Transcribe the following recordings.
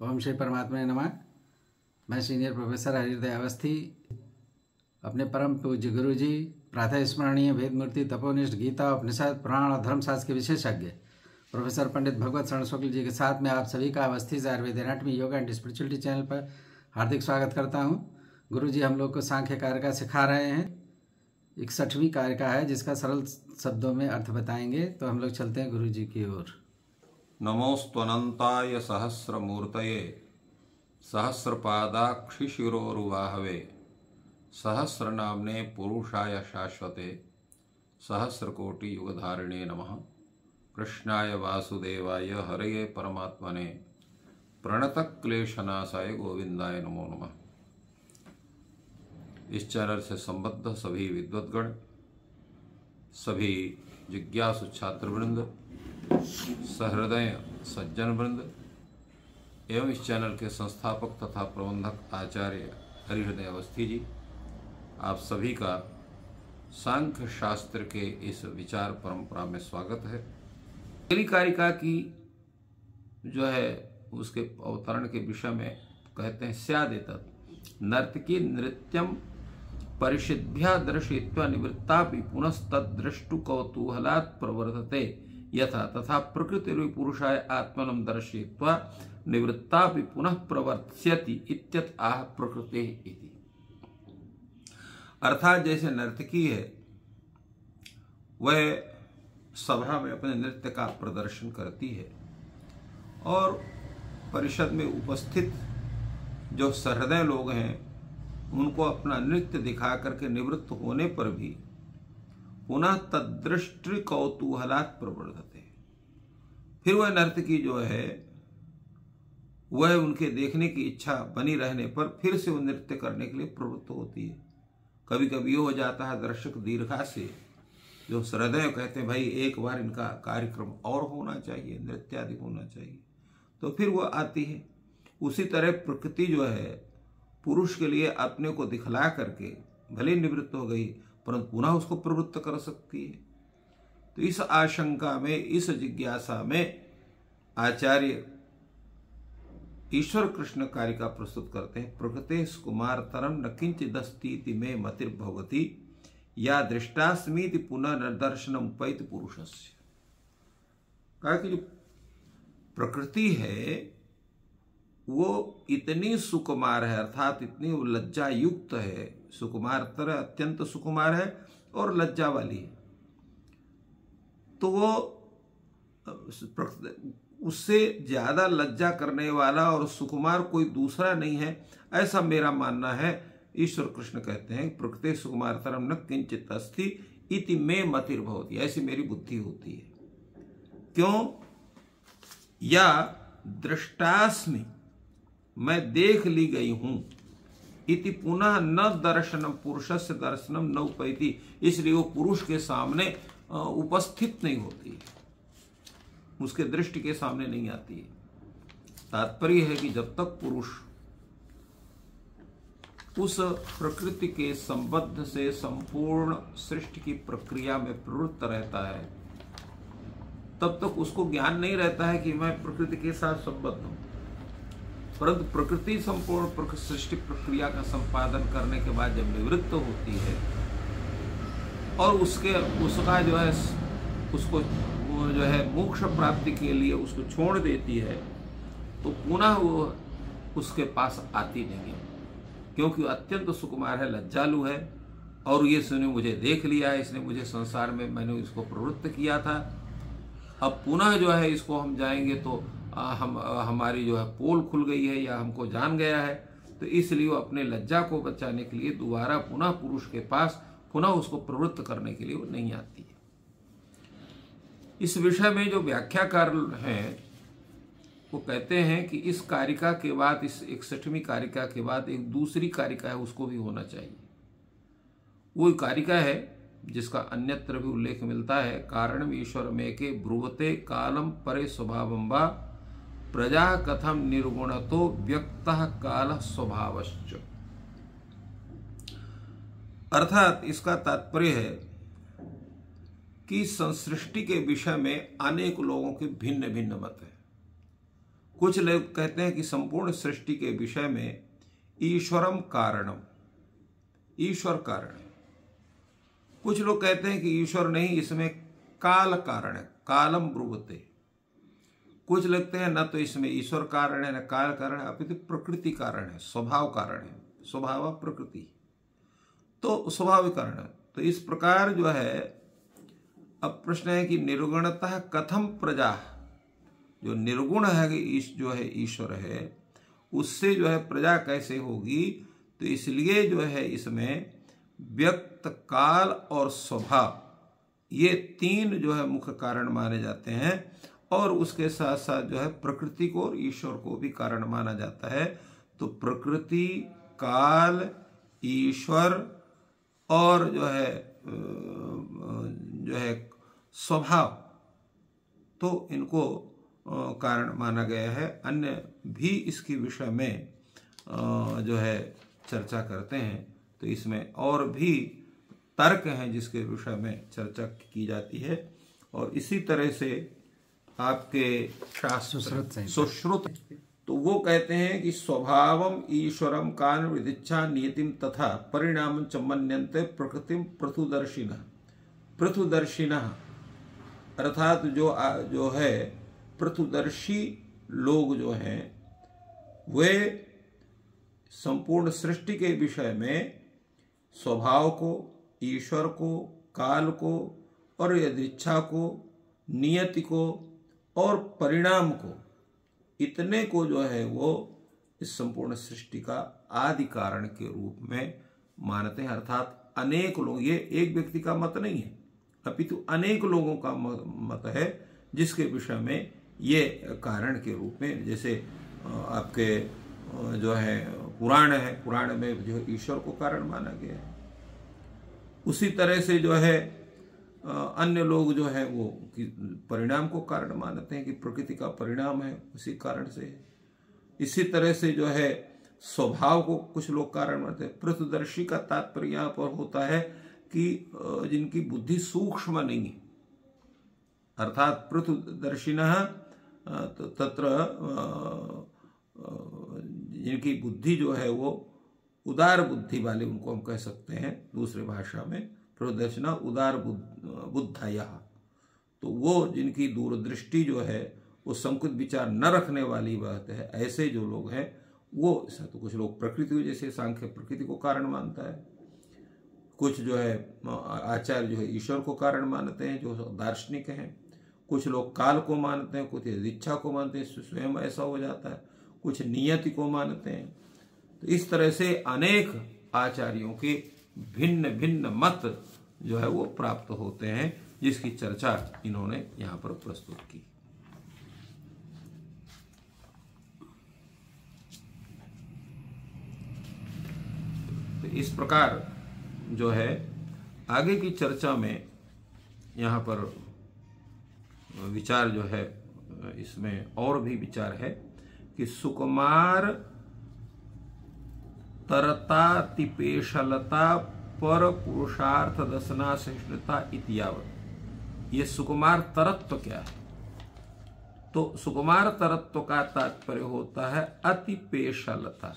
ओम श्री परमात्मा नमः। मैं सीनियर प्रोफेसर हरिहृदय अवस्थी अपने परम पूज्य गुरु जी प्रातः स्मरणीय वेदमूर्ति तपोनिष्ठ गीता उपनिषद पुराण और धर्मशास्त्र के विशेषज्ञ प्रोफेसर पंडित भगवत शरण शुक्ल जी के साथ में आप सभी का Awasthi Ayurveda anatomy yoga and spirituality channel पर हार्दिक स्वागत करता हूं। गुरु जी हम लोग को सांख्य कारिका सिखा रहे हैं। 61वीं कारिका है जिसका सरल शब्दों में अर्थ बताएंगे, तो हम लोग चलते हैं गुरु जी की ओर। नमोस्त्वनंताय सहस्रमूर्तये सहस्रपादाक्षिशिरोरुवाहवे सहस्रनाम्ने पुरुषाय शाश्वते सहस्रकोटि युगधारिणे नमः। कृष्णाय वासुदेवाय हरये परमात्मने प्रणतक्लेशनाशाय गोविंदाय नमो नमः। इस चैनल से संबद्ध सभी विद्वद्गण, सभी जिज्ञासु छात्रवृंद, सहृदय सज्जन वृंद एवं इस चैनल के संस्थापक तथा प्रबंधक आचार्य हरिहृदय अवस्थी जी, आप सभी का सांख्य शास्त्र के इस विचार परंपरा में स्वागत है। पहली कारिका की जो है उसके अवतरण के विषय में कहते हैं स्यादेतत् नर्तकी नृत्यम परिषिद्भ्या दर्शयित्वा निवृत्तापि पुनस्तद्द्रष्टु कौतूहलात् प्रवर्तते यथा तथा प्रकृतिर्वि पुरुषाय आत्मनं दर्शयित्वा निवृत्तापि पुनः प्रवर्त्स्यति इत्यत आह प्रकृते इति। अर्थात जैसे नर्तकी है वह सभा में अपने नृत्य का प्रदर्शन करती है और परिषद में उपस्थित जो सहृदय लोग हैं उनको अपना नृत्य दिखा करके निवृत्त होने पर भी पुनः तद्दृष्टि कौतूहलात् प्रवर्धते, फिर वह नर्तकी जो है वह उनके देखने की इच्छा बनी रहने पर फिर से वो नृत्य करने के लिए प्रवृत्त होती है। कभी कभी ये हो जाता है दर्शक दीर्घा से जो सहृदय कहते हैं भाई एक बार इनका कार्यक्रम और होना चाहिए, नृत्य आदि होना चाहिए, तो फिर वो आती है। उसी तरह प्रकृति जो है पुरुष के लिए अपने को दिखला करके भले निवृत्त हो गई परंतु पुनः उसको प्रवृत्त कर सकती है। तो इस आशंका में, इस जिज्ञासा में आचार्य ईश्वर कृष्ण कारिका प्रस्तुत करते हैं। प्रकृते कुमार तरम न किंचिदस्तीति में मतिर्भवती या दृष्टास्मीति पुनः न दर्शनम उपैति पुरुषस्य। कहा कि जो प्रकृति है वो इतनी सुकुमार है, अर्थात इतनी लज्जा युक्त है, सुकुमार तरह अत्यंत सुकुमार है और लज्जा वाली है, तो वो उससे ज्यादा लज्जा करने वाला और सुकुमार कोई दूसरा नहीं है, ऐसा मेरा मानना है। ईश्वर कृष्ण कहते हैं प्रकृति सुकुमार तरम न किंचित अस्ति इति में मतिर्भवति, ऐसी मेरी बुद्धि होती है। क्यों? या दृष्टास्मि, मैं देख ली गई हूं, इति पुनः न दर्शनम पुरुषस्य दर्शनम न उपैति, इसलिए वो पुरुष के सामने उपस्थित नहीं होती है, उसके दृष्टि के सामने नहीं आती है। तात्पर्य है कि जब तक पुरुष उस प्रकृति के संबद्ध से संपूर्ण सृष्टि की प्रक्रिया में प्रवृत्त रहता है तब तक उसको ज्ञान नहीं रहता है कि मैं प्रकृति के साथ संबद्ध हूं। परंतु प्रकृति संपूर्ण सृष्टि प्रक्रिया का संपादन करने के बाद जब निवृत्त होती है और उसका जो है उसको जो है मोक्ष प्राप्ति के लिए उसको छोड़ देती है, तो पुनः वो उसके पास आती नहीं है, क्योंकि अत्यंत सुकुमार है, लज्जालु है और ये सुने मुझे देख लिया है, इसने मुझे संसार में मैंने इसको प्रवृत्त किया था, अब पुनः जो है इसको हम जाएंगे तो हमारी जो है पोल खुल गई है या हमको जान गया है, तो इसलिए वो अपने लज्जा को बचाने के लिए दोबारा पुनः पुरुष के पास पुनः उसको प्रवृत्त करने के लिए वो नहीं आती है। इस विषय में जो व्याख्याकार हैं वो कहते हैं कि इस कारिका के बाद, इस 61वीं कारिका के बाद एक दूसरी कारिका है, उसको भी होना चाहिए। वो कारिका है जिसका अन्यत्र भी उल्लेख मिलता है। कारणम ईश्वर में के ब्रुवते कालम परे स्वभावम वा प्रजा कथम निर्गुणतो व्यक्तः काल स्वभावश्च। अर्थात इसका तात्पर्य है कि संसृष्टि के विषय में अनेक लोगों के भिन्न भिन्न मत है। कुछ लोग कहते हैं कि संपूर्ण सृष्टि के विषय में ईश्वरम कारणम, ईश्वर कारण है। कुछ लोग कहते हैं कि ईश्वर नहीं, इसमें काल कारण है, कालम ब्रुवते। कुछ लगते हैं न तो इसमें ईश्वर कारण है न काल कारण है, अपितु प्रकृति कारण है, स्वभाव कारण है, स्वभाव प्रकृति, तो स्वाभाविक कारण है। तो इस प्रकार जो है, अब प्रश्न है कि निर्गुणतः कथम प्रजा, जो निर्गुण है जो है ईश्वर है, उससे जो है प्रजा कैसे होगी। तो इसलिए जो है इसमें व्यक्त, काल और स्वभाव, ये तीन जो है मुख्य कारण माने जाते हैं। और उसके साथ साथ जो है प्रकृति को और ईश्वर को भी कारण माना जाता है। तो प्रकृति, काल, ईश्वर और जो है स्वभाव, तो इनको कारण माना गया है। अन्य भी इसके विषय में जो है चर्चा करते हैं। तो इसमें और भी तर्क हैं जिसके विषय में चर्चा की जाती है। और इसी तरह से आपके शास्त्र सुश्रुत, तो वो कहते हैं कि स्वभावम ईश्वरम कान विदिच्छा नियतिम तथा परिणाम च मन्यन्ते प्रकृतिम पृथुदर्शिनः। पृथुदर्शिनः अर्थात जो है पृथुदर्शी लोग जो हैं, वे संपूर्ण सृष्टि के विषय में स्वभाव को, ईश्वर को, काल को और यदृच्छा को, नियति को और परिणाम को, इतने को जो है वो इस संपूर्ण सृष्टि का आदि कारण के रूप में मानते हैं। अर्थात अनेक लोग, ये एक व्यक्ति का मत नहीं है, अपितु अनेक लोगों का मत है जिसके विषय में ये कारण के रूप में, जैसे आपके जो है पुराण है, पुराण में जो ईश्वर को कारण माना गया है, उसी तरह से जो है अन्य लोग जो है वो परिणाम को कारण मानते हैं कि प्रकृति का परिणाम है, उसी कारण से है। इसी तरह से जो है स्वभाव को कुछ लोग कारण मानते हैं। पृथुदर्शी का तात्पर्य यहाँ पर होता है कि जिनकी बुद्धि सूक्ष्म नहीं है, अर्थात पृथुदर्शिनः तत्र जिनकी बुद्धि जो है वो उदार बुद्धि वाले, उनको हम कह सकते हैं दूसरे भाषा में पृथुदर्शिनः उदार बुद्धयः। तो वो जिनकी दूरदृष्टि जो है वो संकुचित विचार न रखने वाली बात है, ऐसे जो लोग हैं वो, तो कुछ लोग प्रकृति को, जैसे सांख्य प्रकृति को कारण मानता है, कुछ जो है आचार्य जो है ईश्वर को कारण मानते हैं जो दार्शनिक हैं, कुछ लोग काल को मानते हैं, कुछ इच्छा को मानते हैं, स्वयं ऐसा हो जाता है, कुछ नियति को मानते हैं। तो इस तरह से अनेक आचार्यों के भिन्न भिन्न मत जो है वो प्राप्त होते हैं, जिसकी चर्चा इन्होंने यहाँ पर प्रस्तुत की। तो इस प्रकार जो है आगे की चर्चा में यहाँ पर विचार जो है, इसमें और भी विचार है कि सुकुमार तरता तिपेशलता पर पुरुषार्थ दसना सहिष्णुता इत्यावत। ये सुकुमार तरत्व क्या है? तो सुकुमार तरत्व का तात्पर्य होता है अतिपेशलता।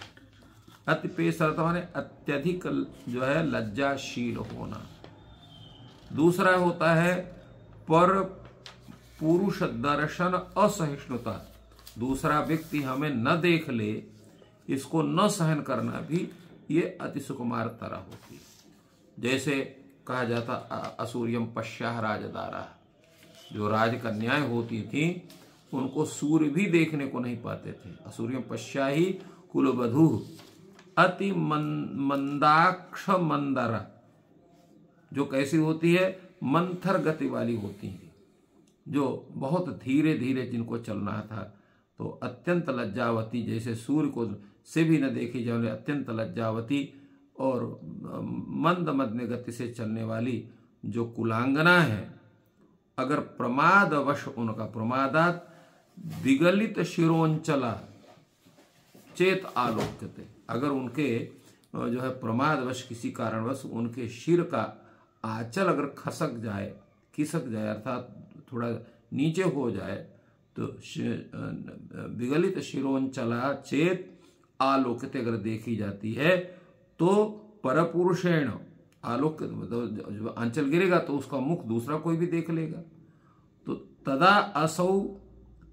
अतिपेशलता माने अत्यधिक जो है लज्जाशील होना। दूसरा होता है पर पुरुष दर्शन असहिष्णुता, दूसरा व्यक्ति हमें न देख ले इसको न सहन करना भी ये अति सुकुमार तरह होती है। जैसे कहा जाता असूर्यम पश्याह राजदारा, जो राजकन्याएं होती थी उनको सूर्य भी देखने को नहीं पाते थे। असूर्यम पश्याही कुलवधू अति मंदाक्ष मंदरा, जो कैसी होती है, मंथर गति वाली होती है, जो बहुत धीरे धीरे जिनको चलना था। तो अत्यंत लज्जावती, जैसे सूर्य को से भी न देखी जाने अत्यंत लज्जावती और मंद मध्य गति से चलने वाली जो कुलांगना है, अगर प्रमादवश उनका, प्रमादात विगलित शिरोंचला चेत आलोक्यते, अगर उनके जो है प्रमादवश किसी कारणवश उनके शिर का आंचल अगर खिसक जाए, अर्थात थोड़ा नीचे हो जाए, तो विगलित शिरोंचला चेत आलोकित अगर देखी जाती है तो परपुरुषेण आलोकित, मतलब आंचल गिरेगा तो उसका मुख दूसरा कोई भी देख लेगा। तो तदा असौ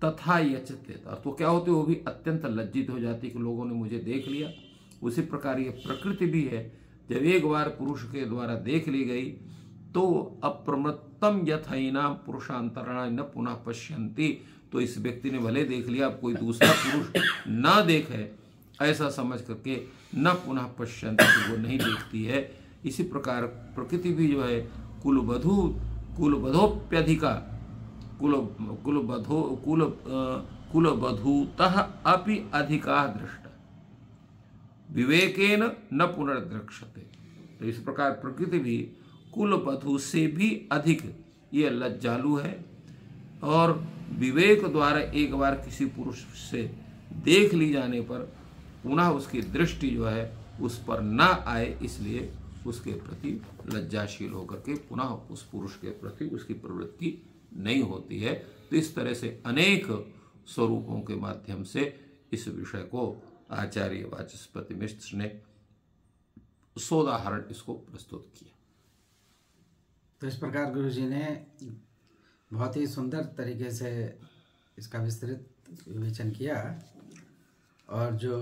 तथा यचते, तो क्या होते, वो भी अत्यंत लज्जित हो जाती कि लोगों ने मुझे देख लिया। उसी प्रकार ये प्रकृति भी है, जब एक बार पुरुष के द्वारा देख ली गई तो अप्रमत्तम यथैना पुरुषांतरणा न पुनः पश्यन्ति, तो इस व्यक्ति ने भले देख लिया, अब कोई दूसरा पुरुष ना देखे ऐसा समझ करके न पुनः पश्यन्ति, वो नहीं देखती है। इसी प्रकार प्रकृति भी जो है कुलबधोप्यधिका कुलबधूतः अपि अधिका दृष्टा विवेकेन न पुनर्द्रक्ष्यते। तो इस प्रकार प्रकृति भी कुलबधू से भी अधिक ये लज्जालु है, और विवेक द्वारा एक बार किसी पुरुष से देख ली जाने पर पुनः उसकी दृष्टि जो है उस पर न आए, इसलिए उसके प्रति लज्जाशील होकर के पुनः उस पुरुष के प्रति उसकी प्रवृत्ति नहीं होती है। तो इस तरह से अनेक स्वरूपों के माध्यम से इस विषय को आचार्य वाचस्पति मिश्र ने सोदाहरण इसको प्रस्तुत किया। तो इस प्रकार गुरु जी ने बहुत ही सुंदर तरीके से इसका विस्तृत विवेचन किया, और जो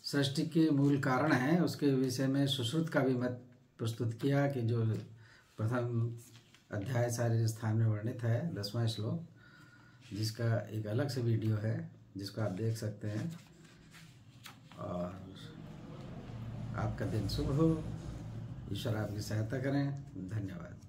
सृष्टि के मूल कारण है उसके विषय में सुश्रुत का भी मत प्रस्तुत किया कि जो प्रथम अध्याय शारीर स्थान में वर्णित है 10वां श्लोक, जिसका एक अलग से वीडियो है जिसको आप देख सकते हैं। और आपका दिन शुभ हो, ईश्वर आपकी सहायता करें। धन्यवाद।